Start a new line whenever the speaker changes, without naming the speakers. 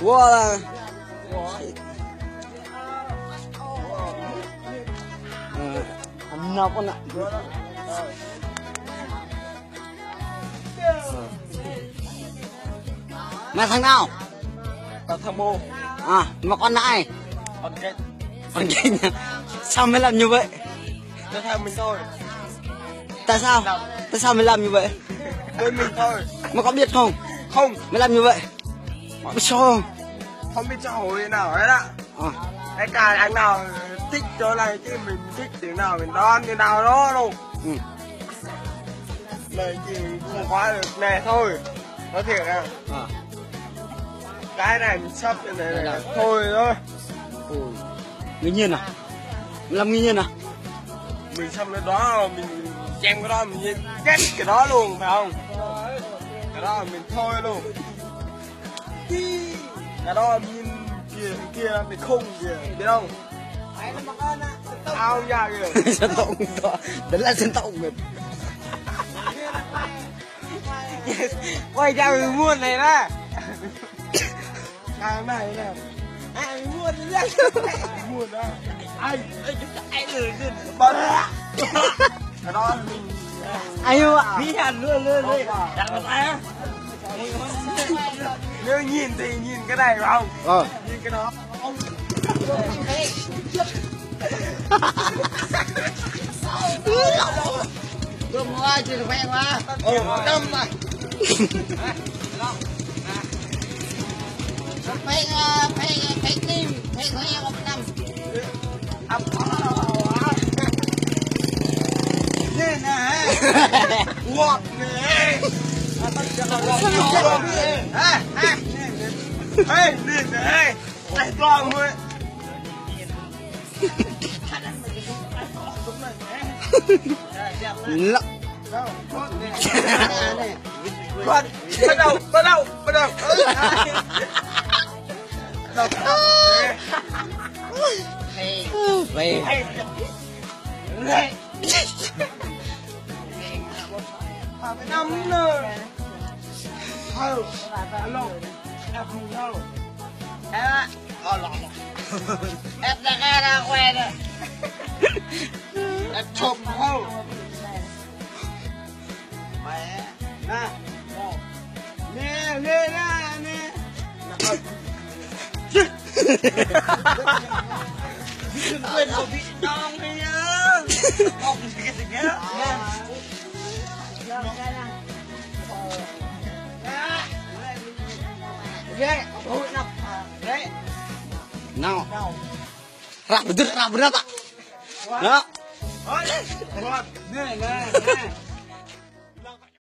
Wow là nọc con ạ. Mày thằng nào?
Tao thằng Mô.
À, mà con này.
Con Kinh.
Con Kinh. Sao mày làm như vậy?
Nó theo mình thôi.
Tại sao? Tại sao mày làm như vậy?
Với mình thôi.
Mày có biết không?
Không.
Mày làm như vậy? Biết sao không?
Không biết cho hồi nào hết ạ. Cái cả anh nào thích chỗ này chứ mình thích tiếng nào mình đoán như nào đó luôn. Này chỉ không quá được này thôi. Có thể là cái này mình sắp như này là thôi thôi.
Nghi nhiên à? Mày làm nghi nhiên à?
Mình sắp cái đó là mình chém cái đó mình chết cái đó luôn phải không? Cái đó là mình thôi luôn. Cái đó mình kia mình không kìa biết không? Ao ra kìa.
Dân tộc đó, đấy là dân tộc mình.
Quay ra mình muôn này nè. Cái này nè. Ai muôn ra. Muôn đó. Ai lười lên. Cái đó là mình
Ai yêu ạ?
bí hẳn luôn đặt vào tay á. Nếu nhìn thì nhìn cái này phải không? Nhìn cái đó.
Đâm hoa chỉ được quen quá.
Đâm mà.
Phải tim, phải nghe một năm.
Nè nè. Ngọt nè. Ê, nè nè. Này con thôi.
Lắm.
Con, bắt đầu.
Về.
Phải năm nữa. Alo. Em không đâu.
Em ạ. Em ra khoe nè.
Em chụp không?
Mẹ.
Nè. Nè.
Quên rồi bị đong đi nhá. Không cái gì nhá. Nào. Ra bener tak? Nah.
Nè.